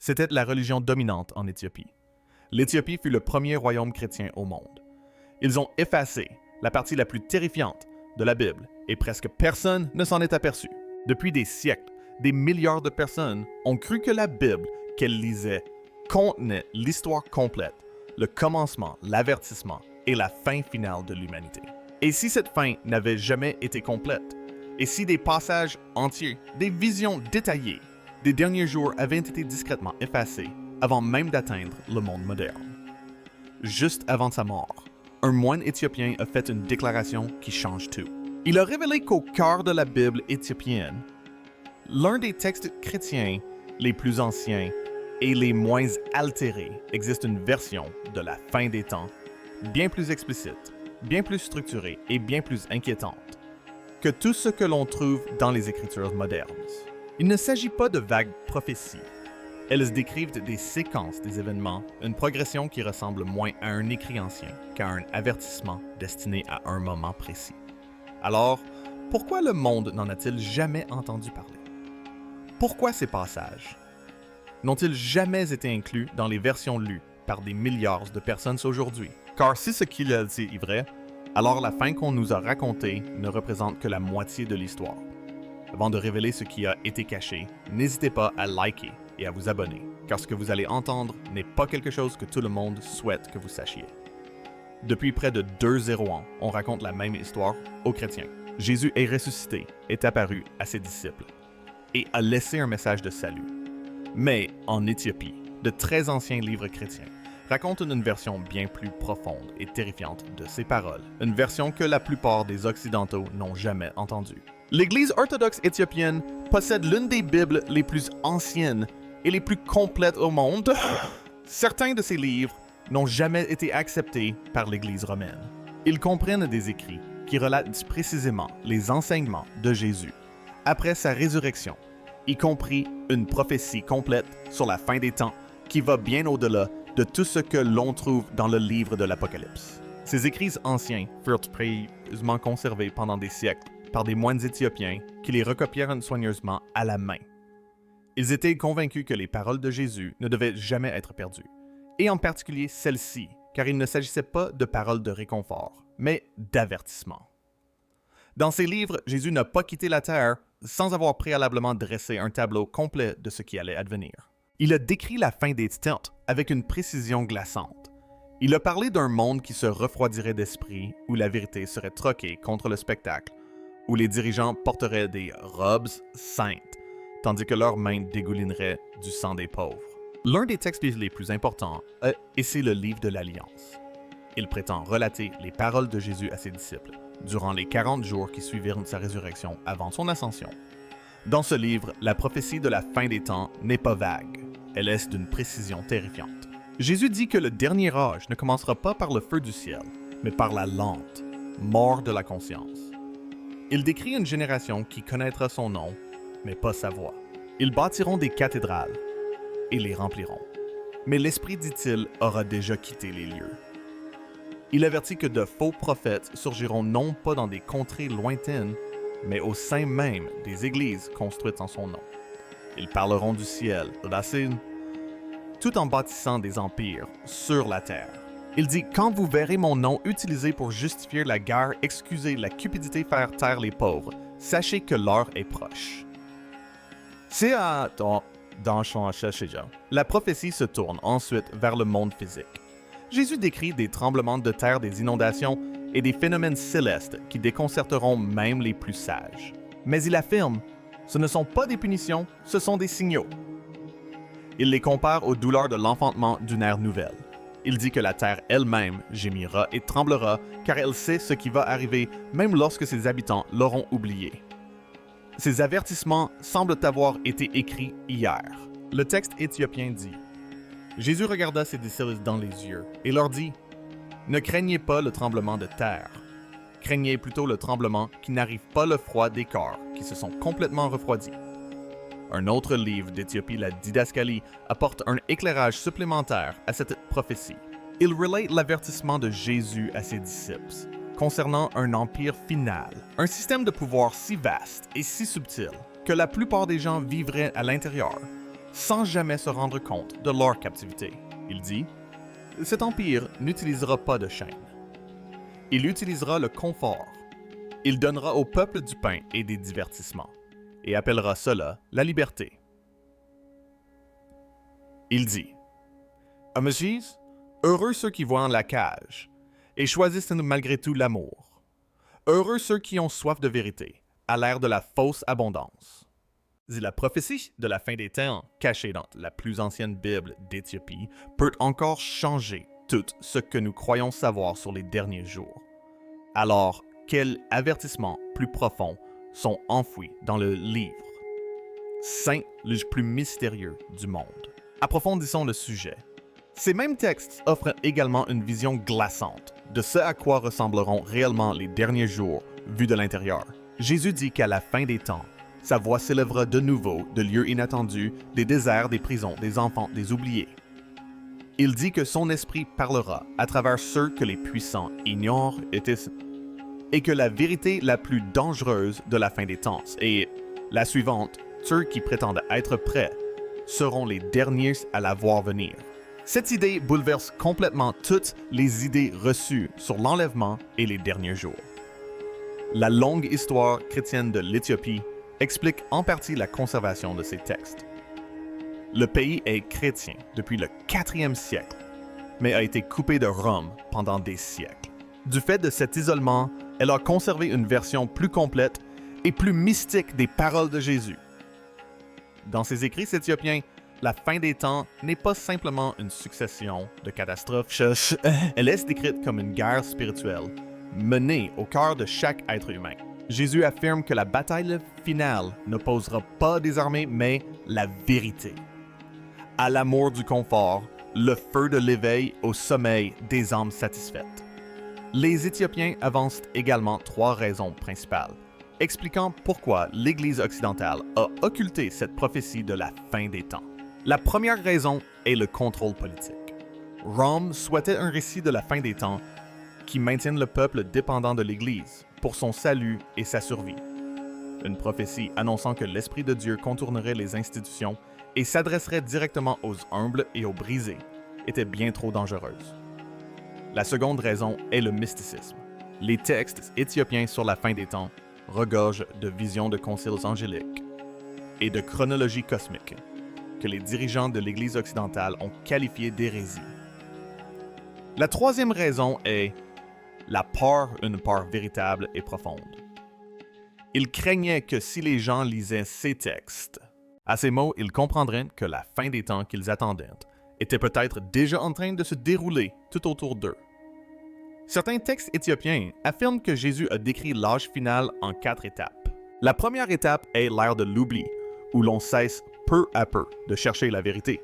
C'était la religion dominante en Éthiopie. L'Éthiopie fut le premier royaume chrétien au monde. Ils ont effacé la partie la plus terrifiante de la Bible et presque personne ne s'en est aperçu. Depuis des siècles, des milliards de personnes ont cru que la Bible qu'elles lisaient contenait l'histoire complète, le commencement, l'avertissement et la fin finale de l'humanité. Et si cette fin n'avait jamais été complète, et si des passages entiers, des visions détaillées des derniers jours avaient été discrètement effacés avant même d'atteindre le monde moderne. Juste avant sa mort, un moine éthiopien a fait une déclaration qui change tout. Il a révélé qu'au cœur de la Bible éthiopienne, l'un des textes chrétiens les plus anciens et les moins altérés, existe une version de la fin des temps bien plus explicite, bien plus structurée et bien plus inquiétante que tout ce que l'on trouve dans les écritures modernes. Il ne s'agit pas de vagues prophéties. Elles décrivent des séquences des événements, une progression qui ressemble moins à un écrit ancien qu'à un avertissement destiné à un moment précis. Alors, pourquoi le monde n'en a-t-il jamais entendu parler? Pourquoi ces passages n'ont-ils jamais été inclus dans les versions lues par des milliards de personnes aujourd'hui? Car si ce qu'il a dit est vrai, alors la fin qu'on nous a racontée ne représente que la moitié de l'histoire. Avant de révéler ce qui a été caché, n'hésitez pas à liker et à vous abonner, car ce que vous allez entendre n'est pas quelque chose que tout le monde souhaite que vous sachiez. Depuis près de 2000 ans, on raconte la même histoire aux chrétiens. Jésus est ressuscité, est apparu à ses disciples et a laissé un message de salut. Mais en Éthiopie, de très anciens livres chrétiens racontent une version bien plus profonde et terrifiante de ces paroles, une version que la plupart des Occidentaux n'ont jamais entendue. L'Église orthodoxe éthiopienne possède l'une des Bibles les plus anciennes et les plus complètes au monde. Certains de ces livres n'ont jamais été acceptés par l'Église romaine. Ils comprennent des écrits qui relatent précisément les enseignements de Jésus après sa résurrection, y compris une prophétie complète sur la fin des temps qui va bien au-delà de tout ce que l'on trouve dans le livre de l'Apocalypse. Ces écrits anciens furent précieusement conservés pendant des siècles par des moines éthiopiens qui les recopièrent soigneusement à la main. Ils étaient convaincus que les paroles de Jésus ne devaient jamais être perdues, et en particulier celles-ci, car il ne s'agissait pas de paroles de réconfort, mais d'avertissement. Dans ces livres, Jésus n'a pas quitté la terre sans avoir préalablement dressé un tableau complet de ce qui allait advenir. Il a décrit la fin des temps avec une précision glaçante. Il a parlé d'un monde qui se refroidirait d'esprit, où la vérité serait troquée contre le spectacle, où les dirigeants porteraient des robes saintes, tandis que leurs mains dégoulineraient du sang des pauvres. L'un des textes les plus importants est c'est le livre de l'Alliance. Il prétend relater les paroles de Jésus à ses disciples durant les 40 jours qui suivirent sa résurrection avant son ascension. Dans ce livre, la prophétie de la fin des temps n'est pas vague, elle est d'une précision terrifiante. Jésus dit que le dernier âge ne commencera pas par le feu du ciel, mais par la lente mort de la conscience. Il décrit une génération qui connaîtra son nom, mais pas sa voix. Ils bâtiront des cathédrales et les rempliront. Mais l'Esprit, dit-il, aura déjà quitté les lieux. Il avertit que de faux prophètes surgiront non pas dans des contrées lointaines, mais au sein même des églises construites en son nom. Ils parleront du ciel, racine, tout en bâtissant des empires sur la terre. Il dit « Quand vous verrez mon nom utilisé pour justifier la guerre, excuser la cupidité, faire taire les pauvres, sachez que l'heure est proche. » C'est dans son La prophétie se tourne ensuite vers le monde physique. Jésus décrit des tremblements de terre, des inondations et des phénomènes célestes qui déconcerteront même les plus sages. Mais il affirme, ce ne sont pas des punitions, ce sont des signaux. Il les compare aux douleurs de l'enfantement d'une ère nouvelle. Il dit que la terre elle-même gémira et tremblera, car elle sait ce qui va arriver, même lorsque ses habitants l'auront oublié. Ces avertissements semblent avoir été écrits hier. Le texte éthiopien dit « Jésus regarda ses disciples dans les yeux et leur dit « Ne craignez pas le tremblement de terre. Craignez plutôt le tremblement qui n'arrive pas le froid des corps, qui se sont complètement refroidis. » Un autre livre d'Éthiopie, la Didascalie, apporte un éclairage supplémentaire à cette prophétie. Il relate l'avertissement de Jésus à ses disciples concernant un empire final, un système de pouvoir si vaste et si subtil que la plupart des gens vivraient à l'intérieur, sans jamais se rendre compte de leur captivité. Il dit, « Cet empire n'utilisera pas de chaînes. Il utilisera le confort. Il donnera au peuple du pain et des divertissements, et appellera cela la liberté. » Il dit, « Amaziz, heureux ceux qui voient en la cage, et choisissent malgré tout l'amour. Heureux ceux qui ont soif de vérité, à l'ère de la fausse abondance. » La prophétie de la fin des temps, cachée dans la plus ancienne Bible d'Éthiopie, peut encore changer tout ce que nous croyons savoir sur les derniers jours. Alors, quels avertissements plus profonds sont enfouis dans le livre saint le plus mystérieux du monde? Approfondissons le sujet. Ces mêmes textes offrent également une vision glaçante de ce à quoi ressembleront réellement les derniers jours vus de l'intérieur. Jésus dit qu'à la fin des temps, sa voix s'élèvera de nouveau de lieux inattendus, des déserts, des prisons, des enfants, des oubliés. Il dit que son esprit parlera à travers ceux que les puissants ignorent et que la vérité la plus dangereuse de la fin des temps est la suivante: ceux qui prétendent être prêts seront les derniers à la voir venir. Cette idée bouleverse complètement toutes les idées reçues sur l'enlèvement et les derniers jours. La longue histoire chrétienne de l'Éthiopie explique en partie la conservation de ces textes. Le pays est chrétien depuis le 4e siècle, mais a été coupé de Rome pendant des siècles. Du fait de cet isolement, elle a conservé une version plus complète et plus mystique des paroles de Jésus. Dans ses écrits éthiopiens, la fin des temps n'est pas simplement une succession de catastrophes. Elle est décrite comme une guerre spirituelle menée au cœur de chaque être humain. Jésus affirme que la bataille finale n'opposera pas des armées, mais la vérité. À l'amour du confort, le feu de l'éveil au sommeil des âmes satisfaites. Les Éthiopiens avancent également 3 raisons principales, expliquant pourquoi l'Église occidentale a occulté cette prophétie de la fin des temps. La première raison est le contrôle politique. Rome souhaitait un récit de la fin des temps qui maintienne le peuple dépendant de l'Église pour son salut et sa survie. Une prophétie annonçant que l'Esprit de Dieu contournerait les institutions et s'adresserait directement aux humbles et aux brisés était bien trop dangereuse. La seconde raison est le mysticisme. Les textes éthiopiens sur la fin des temps regorgent de visions de conciles angéliques et de chronologie cosmique que les dirigeants de l'Église occidentale ont qualifié d'hérésie. La troisième raison est la peur, une peur véritable et profonde. Ils craignaient que si les gens lisaient ces textes, à ces mots, ils comprendraient que la fin des temps qu'ils attendaient était peut-être déjà en train de se dérouler tout autour d'eux. Certains textes éthiopiens affirment que Jésus a décrit l'âge final en 4 étapes. La première étape est l'ère de l'oubli, où l'on cesse peu à peu de chercher la vérité.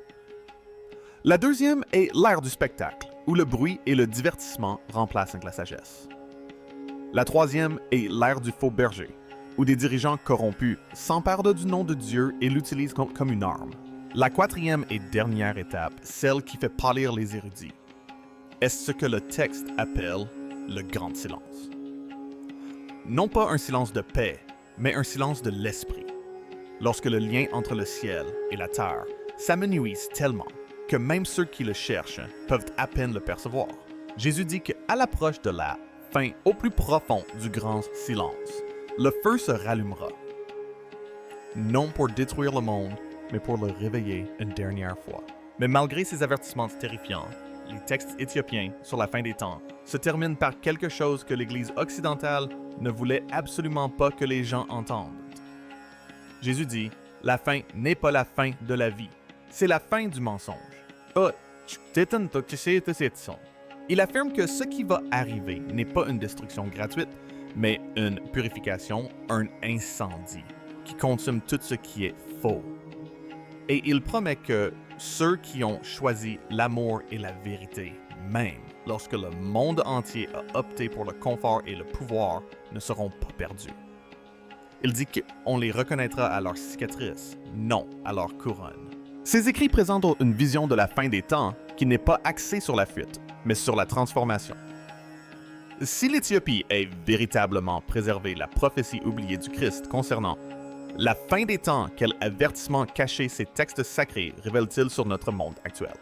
La deuxième est l'ère du spectacle, où le bruit et le divertissement remplacent la sagesse. La troisième est l'ère du faux berger, où des dirigeants corrompus s'emparent du nom de Dieu et l'utilisent comme une arme. La quatrième et dernière étape, celle qui fait pâlir les érudits, est ce que le texte appelle le grand silence. Non pas un silence de paix, mais un silence de l'esprit, lorsque le lien entre le ciel et la terre s'amenuise tellement que même ceux qui le cherchent peuvent à peine le percevoir. Jésus dit qu'à l'approche de la fin, au plus profond du grand silence, le feu se rallumera, non pour détruire le monde, mais pour le réveiller une dernière fois. Mais malgré ces avertissements terrifiants, les textes éthiopiens sur la fin des temps se terminent par quelque chose que l'Église occidentale ne voulait absolument pas que les gens entendent. Jésus dit, la fin n'est pas la fin de la vie, c'est la fin du mensonge. Il affirme que ce qui va arriver n'est pas une destruction gratuite, mais une purification, un incendie qui consomme tout ce qui est faux. Et il promet que ceux qui ont choisi l'amour et la vérité, même lorsque le monde entier a opté pour le confort et le pouvoir, ne seront pas perdus. Il dit qu'on les reconnaîtra à leurs cicatrices, non à leur couronne. Ces écrits présentent une vision de la fin des temps qui n'est pas axée sur la fuite, mais sur la transformation. Si l'Éthiopie est véritablement préservé la prophétie oubliée du Christ concernant La fin des temps, quel avertissement caché ces textes sacrés révèlent-ils sur notre monde actuel?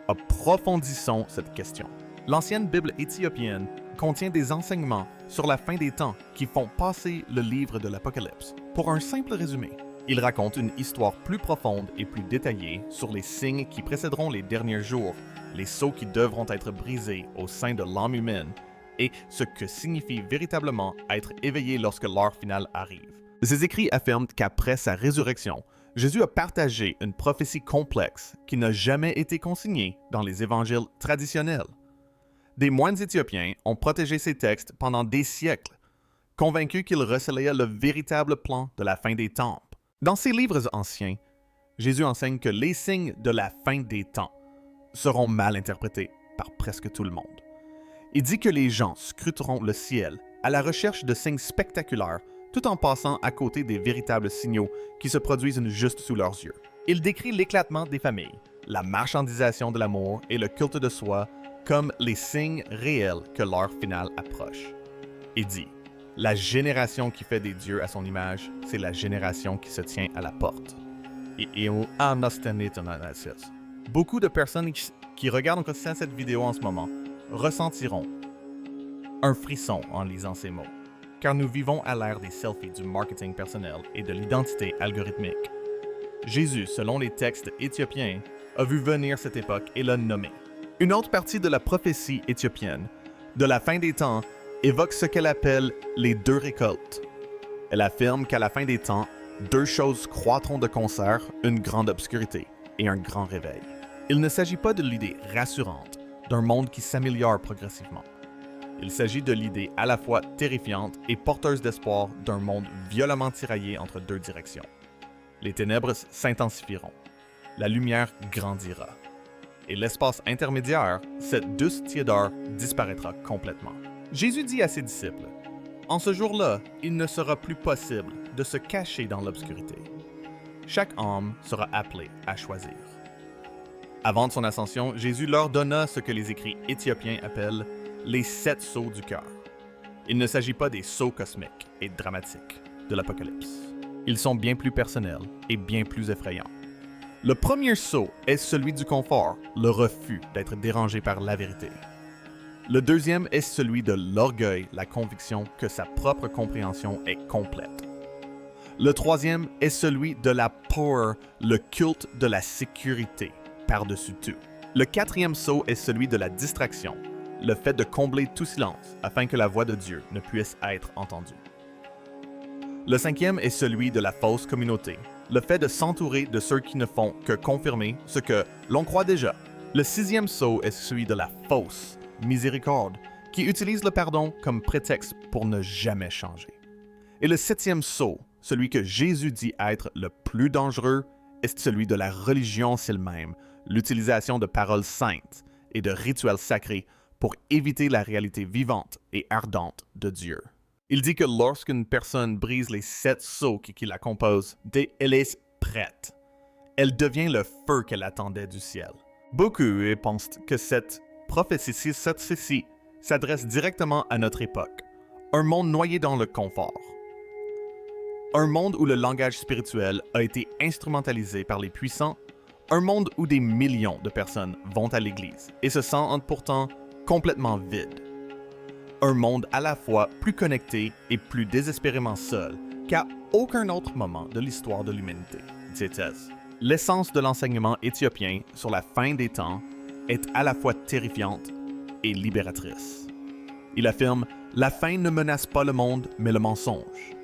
Approfondissons cette question. L'ancienne Bible éthiopienne contient des enseignements sur la fin des temps qui font passer le livre de l'Apocalypse. Pour un simple résumé, il raconte une histoire plus profonde et plus détaillée sur les signes qui précéderont les derniers jours, les sceaux qui devront être brisés au sein de l'âme humaine et ce que signifie véritablement être éveillé lorsque l'heure finale arrive. Ces écrits affirment qu'après sa résurrection, Jésus a partagé une prophétie complexe qui n'a jamais été consignée dans les évangiles traditionnels. Des moines éthiopiens ont protégé ces textes pendant des siècles, convaincus qu'ils recelaient le véritable plan de la fin des temps. Dans ces livres anciens, Jésus enseigne que les signes de la fin des temps seront mal interprétés par presque tout le monde. Il dit que les gens scruteront le ciel à la recherche de signes spectaculaires tout en passant à côté des véritables signaux qui se produisent juste sous leurs yeux. Il décrit l'éclatement des familles, la marchandisation de l'amour et le culte de soi comme les signes réels que l'heure finale approche. Il dit « La génération qui fait des dieux à son image, c'est la génération qui se tient à la porte. » Beaucoup de personnes qui regardent cette vidéo en ce moment ressentiront un frisson en lisant ces mots, car nous vivons à l'ère des selfies, du marketing personnel et de l'identité algorithmique. Jésus, selon les textes éthiopiens, a vu venir cette époque et l'a nommé. Une autre partie de la prophétie éthiopienne de la fin des temps évoque ce qu'elle appelle les deux récoltes. Elle affirme qu'à la fin des temps, deux choses croîtront de concert, une grande obscurité et un grand réveil. Il ne s'agit pas de l'idée rassurante d'un monde qui s'améliore progressivement. Il s'agit de l'idée à la fois terrifiante et porteuse d'espoir d'un monde violemment tiraillé entre deux directions. Les ténèbres s'intensifieront, la lumière grandira, et l'espace intermédiaire, cette douce tiédeur, disparaîtra complètement. Jésus dit à ses disciples, « En ce jour-là, il ne sera plus possible de se cacher dans l'obscurité. Chaque âme sera appelée à choisir. » Avant de son ascension, Jésus leur donna ce que les écrits éthiopiens appellent les 7 sceaux du cœur. Il ne s'agit pas des sceaux cosmiques et dramatiques de l'Apocalypse. Ils sont bien plus personnels et bien plus effrayants. Le premier sceau est celui du confort, le refus d'être dérangé par la vérité. Le deuxième est celui de l'orgueil, la conviction que sa propre compréhension est complète. Le troisième est celui de la peur, le culte de la sécurité, par-dessus tout. Le quatrième sceau est celui de la distraction, le fait de combler tout silence afin que la voix de Dieu ne puisse être entendue. Le cinquième est celui de la fausse communauté, le fait de s'entourer de ceux qui ne font que confirmer ce que l'on croit déjà. Le sixième sceau est celui de la fausse miséricorde, qui utilise le pardon comme prétexte pour ne jamais changer. Et le septième sceau, celui que Jésus dit être le plus dangereux, est celui de la religion elle-même, l'utilisation de paroles saintes et de rituels sacrés pour éviter la réalité vivante et ardente de Dieu. Il dit que lorsqu'une personne brise les 7 sceaux qui la composent, elle est prête. Elle devient le feu qu'elle attendait du ciel. Beaucoup pensent que cette prophétie s'adresse directement à notre époque, un monde noyé dans le confort. Un monde où le langage spirituel a été instrumentalisé par les puissants, un monde où des millions de personnes vont à l'église et se sentent pourtant complètement vides. Un monde à la fois plus connecté et plus désespérément seul qu'à aucun autre moment de l'histoire de l'humanité, dit-elle. L'essence de l'enseignement éthiopien sur la fin des temps est à la fois terrifiante et libératrice. Il affirme « La fin ne menace pas le monde, mais le mensonge.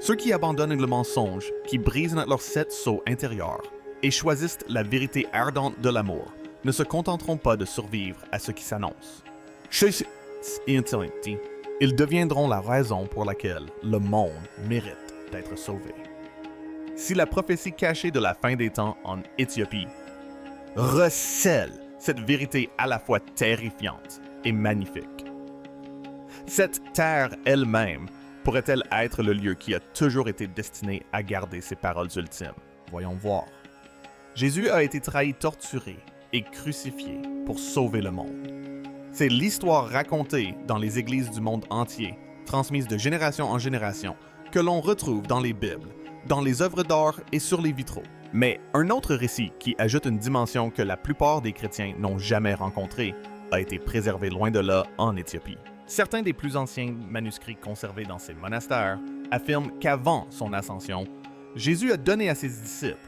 Ceux qui abandonnent le mensonge, qui brisent leurs 7 sceaux intérieurs et choisissent la vérité ardente de l'amour, ne se contenteront pas de survivre à ce qui s'annonce. Ils deviendront la raison pour laquelle le monde mérite d'être sauvé. » Si la prophétie cachée de la fin des temps en Éthiopie recèle cette vérité à la fois terrifiante et magnifique, cette terre elle-même pourrait-elle être le lieu qui a toujours été destiné à garder ses paroles ultimes? Voyons voir. Jésus a été trahi, torturé et crucifié pour sauver le monde. C'est l'histoire racontée dans les églises du monde entier, transmise de génération en génération, que l'on retrouve dans les Bibles, dans les œuvres d'art et sur les vitraux. Mais un autre récit qui ajoute une dimension que la plupart des chrétiens n'ont jamais rencontrée a été préservé loin de là en Éthiopie. Certains des plus anciens manuscrits conservés dans ces monastères affirment qu'avant son ascension, Jésus a donné à ses disciples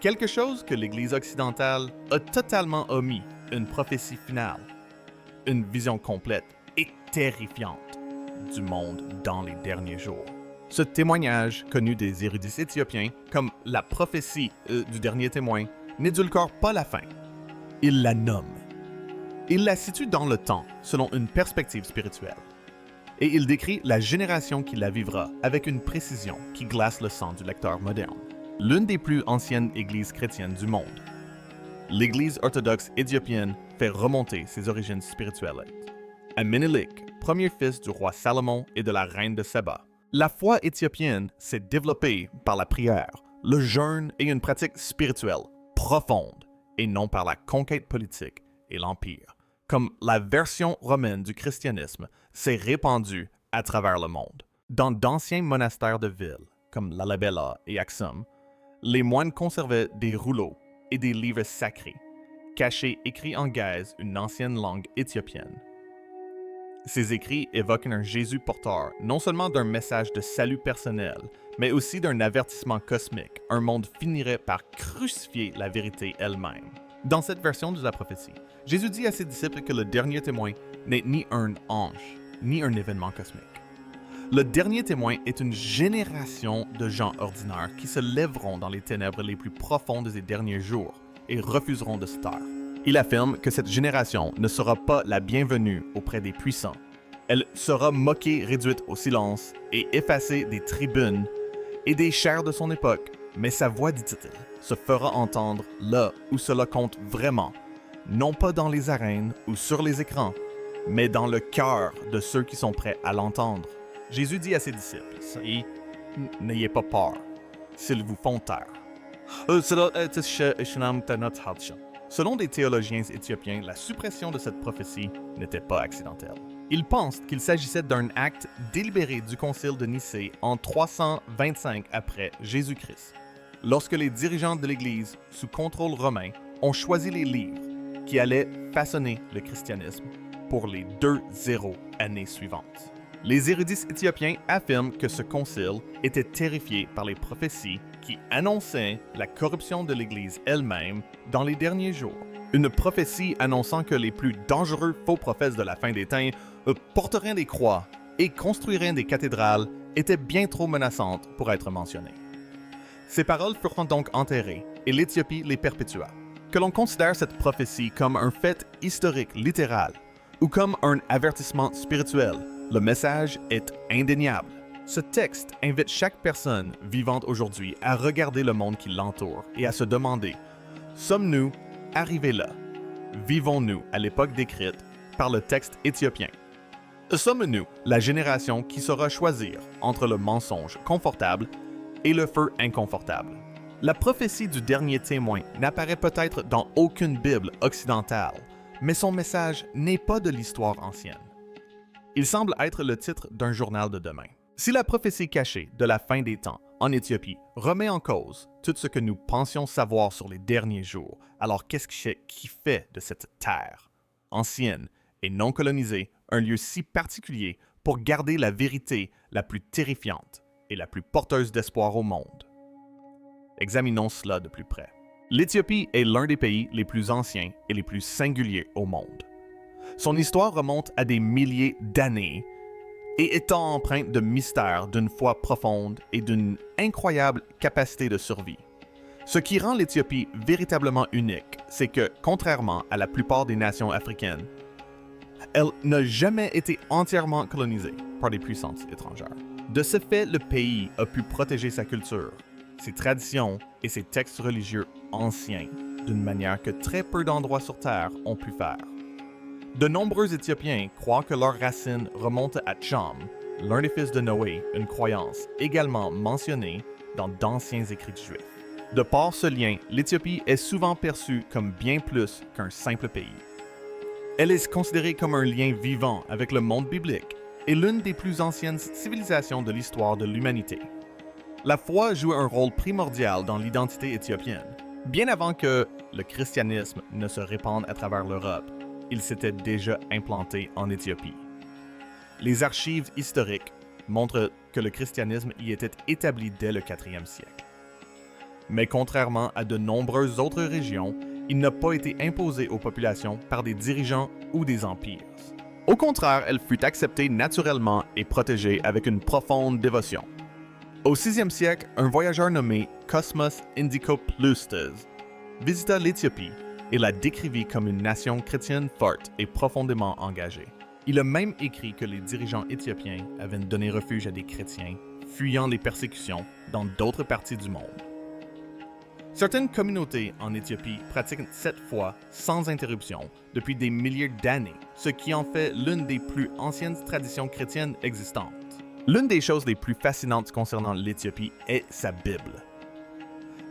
quelque chose que l'Église occidentale a totalement omis, une prophétie finale, une vision complète et terrifiante du monde dans les derniers jours. Ce témoignage, connu des érudits éthiopiens comme la prophétie du dernier témoin, n'édulcore pas la fin. Il la nomme. Il la situe dans le temps, selon une perspective spirituelle. Et il décrit la génération qui la vivra avec une précision qui glace le sang du lecteur moderne. L'une des plus anciennes églises chrétiennes du monde, l'Église orthodoxe éthiopienne fait remonter ses origines spirituelles à Ménélik, premier fils du roi Salomon et de la reine de Saba. La foi éthiopienne s'est développée par la prière, le jeûne et une pratique spirituelle profonde, et non par la conquête politique et l'empire, comme la version romaine du christianisme s'est répandue à travers le monde. Dans d'anciens monastères de villes, comme Lalibela et Aksum, les moines conservaient des rouleaux et des livres sacrés, cachés écrits en gaze, une ancienne langue éthiopienne. Ces écrits évoquent un Jésus porteur non seulement d'un message de salut personnel, mais aussi d'un avertissement cosmique. Un monde finirait par crucifier la vérité elle-même. Dans cette version de la prophétie, Jésus dit à ses disciples que le dernier témoin n'est ni un ange, ni un événement cosmique. Le dernier témoin est une génération de gens ordinaires qui se lèveront dans les ténèbres les plus profondes des derniers jours et refuseront de se taire. Il affirme que cette génération ne sera pas la bienvenue auprès des puissants. Elle sera moquée, réduite au silence et effacée des tribunes et des chairs de son époque. Mais sa voix, dit-il, se fera entendre là où cela compte vraiment, non pas dans les arènes ou sur les écrans, mais dans le cœur de ceux qui sont prêts à l'entendre. Jésus dit à ses disciples, n'ayez pas peur, s'ils vous font taire. Selon des théologiens éthiopiens, la suppression de cette prophétie n'était pas accidentelle. Ils pensent qu'il s'agissait d'un acte délibéré du concile de Nicée en 325 après Jésus-Christ, lorsque les dirigeants de l'Église, sous contrôle romain, ont choisi les livres qui allaient façonner le christianisme pour les 2 années suivantes. Les érudits éthiopiens affirment que ce concile était terrifié par les prophéties qui annonçaient la corruption de l'Église elle-même dans les derniers jours. Une prophétie annonçant que les plus dangereux faux prophètes de la fin des temps porteraient des croix et construiraient des cathédrales était bien trop menaçante pour être mentionnée. Ces paroles furent donc enterrées et l'Éthiopie les perpétua. Que l'on considère cette prophétie comme un fait historique littéral ou comme un avertissement spirituel, le message est indéniable. Ce texte invite chaque personne vivante aujourd'hui à regarder le monde qui l'entoure et à se demander, sommes-nous arrivés là? Vivons-nous à l'époque décrite par le texte éthiopien? Sommes-nous la génération qui saura choisir entre le mensonge confortable et le feu inconfortable? La prophétie du dernier témoin n'apparaît peut-être dans aucune Bible occidentale, mais son message n'est pas de l'histoire ancienne. Il semble être le titre d'un journal de demain. Si la prophétie cachée de la fin des temps en Éthiopie remet en cause tout ce que nous pensions savoir sur les derniers jours, alors qu'est-ce qui fait de cette terre ancienne et non colonisée un lieu si particulier pour garder la vérité la plus terrifiante et la plus porteuse d'espoir au monde? Examinons cela de plus près. L'Éthiopie est l'un des pays les plus anciens et les plus singuliers au monde. Son histoire remonte à des milliers d'années et étant empreinte de mystère, d'une foi profonde et d'une incroyable capacité de survie. Ce qui rend l'Éthiopie véritablement unique, c'est que, contrairement à la plupart des nations africaines, elle n'a jamais été entièrement colonisée par des puissances étrangères. De ce fait, le pays a pu protéger sa culture, ses traditions et ses textes religieux anciens d'une manière que très peu d'endroits sur Terre ont pu faire. De nombreux Éthiopiens croient que leurs racines remontent à Cham, l'un des fils de Noé, une croyance également mentionnée dans d'anciens écrits juifs. De par ce lien, l'Éthiopie est souvent perçue comme bien plus qu'un simple pays. Elle est considérée comme un lien vivant avec le monde biblique et l'une des plus anciennes civilisations de l'histoire de l'humanité. La foi jouait un rôle primordial dans l'identité éthiopienne. Bien avant que le christianisme ne se répande à travers l'Europe, il s'était déjà implanté en Éthiopie. Les archives historiques montrent que le christianisme y était établi dès le 4e siècle. Mais contrairement à de nombreuses autres régions, il n'a pas été imposé aux populations par des dirigeants ou des empires. Au contraire, elle fut acceptée naturellement et protégée avec une profonde dévotion. Au 6e siècle, un voyageur nommé Cosmas Indicopleustes visita l'Éthiopie et la décrivit comme une nation chrétienne forte et profondément engagée. Il a même écrit que les dirigeants éthiopiens avaient donné refuge à des chrétiens fuyant les persécutions dans d'autres parties du monde. Certaines communautés en Éthiopie pratiquent cette foi sans interruption depuis des milliers d'années, ce qui en fait l'une des plus anciennes traditions chrétiennes existantes. L'une des choses les plus fascinantes concernant l'Éthiopie est sa Bible.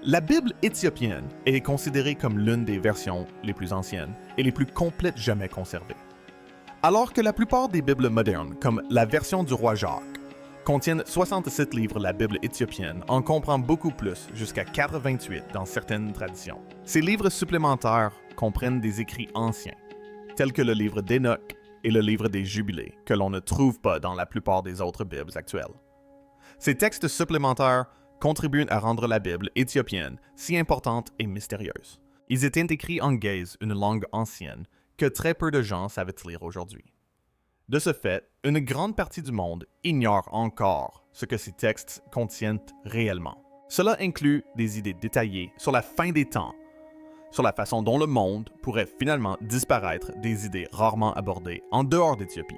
La Bible éthiopienne est considérée comme l'une des versions les plus anciennes et les plus complètes jamais conservées. Alors que la plupart des Bibles modernes, comme la version du roi Jacques, contiennent 67 livres, la Bible éthiopienne en comprend beaucoup plus, jusqu'à 88 dans certaines traditions. Ces livres supplémentaires comprennent des écrits anciens, tels que le livre d'Enoch et le livre des Jubilés, que l'on ne trouve pas dans la plupart des autres Bibles actuelles. Ces textes supplémentaires contribuent à rendre la Bible éthiopienne si importante et mystérieuse. Ils étaient écrits en gaze, une langue ancienne, que très peu de gens savent lire aujourd'hui. De ce fait, une grande partie du monde ignore encore ce que ces textes contiennent réellement. Cela inclut des idées détaillées sur la fin des temps, sur la façon dont le monde pourrait finalement disparaître, des idées rarement abordées en dehors d'Éthiopie.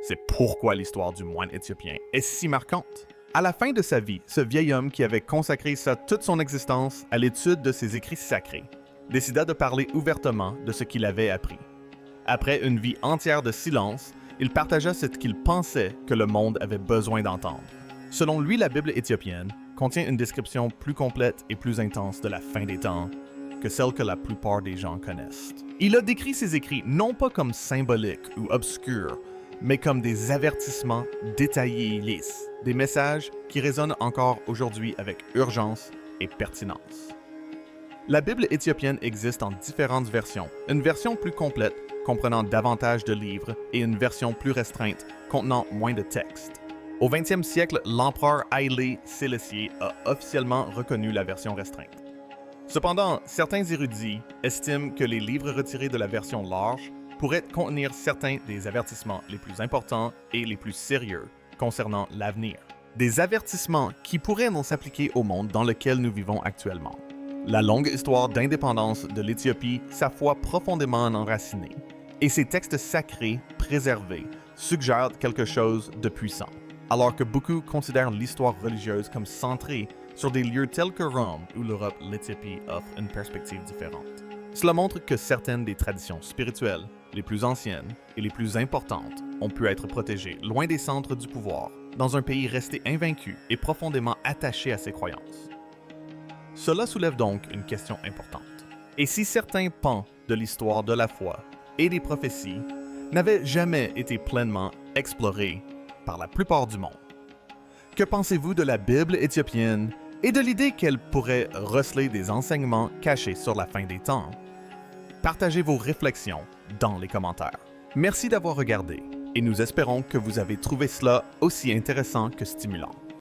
C'est pourquoi l'histoire du moine éthiopien est si marquante. À la fin de sa vie, ce vieil homme qui avait consacré toute son existence à l'étude de ses écrits sacrés, décida de parler ouvertement de ce qu'il avait appris. Après une vie entière de silence, il partagea ce qu'il pensait que le monde avait besoin d'entendre. Selon lui, la Bible éthiopienne contient une description plus complète et plus intense de la fin des temps que celle que la plupart des gens connaissent. Il a décrit ses écrits non pas comme symboliques ou obscurs, mais comme des avertissements détaillés et lisses, des messages qui résonnent encore aujourd'hui avec urgence et pertinence. La Bible éthiopienne existe en différentes versions, une version plus complète comprenant davantage de livres et une version plus restreinte contenant moins de textes. Au 20e siècle, l'empereur Haïlé Sélassié a officiellement reconnu la version restreinte. Cependant, certains érudits estiment que les livres retirés de la version large pourraient contenir certains des avertissements les plus importants et les plus sérieux concernant l'avenir. Des avertissements qui pourraient non s'appliquer au monde dans lequel nous vivons actuellement. La longue histoire d'indépendance de l'Éthiopie, sa foi profondément enracinée, et ses textes sacrés préservés suggèrent quelque chose de puissant, alors que beaucoup considèrent l'histoire religieuse comme centrée sur des lieux tels que Rome ou l'Europe, l'Éthiopie offre une perspective différente. Cela montre que certaines des traditions spirituelles les plus anciennes et les plus importantes ont pu être protégées loin des centres du pouvoir, dans un pays resté invaincu et profondément attaché à ses croyances. Cela soulève donc une question importante. Et si certains pans de l'histoire de la foi et des prophéties n'avaient jamais été pleinement explorés par la plupart du monde? Que pensez-vous de la Bible éthiopienne et de l'idée qu'elle pourrait receler des enseignements cachés sur la fin des temps? Partagez vos réflexions dans les commentaires. Merci d'avoir regardé et nous espérons que vous avez trouvé cela aussi intéressant que stimulant.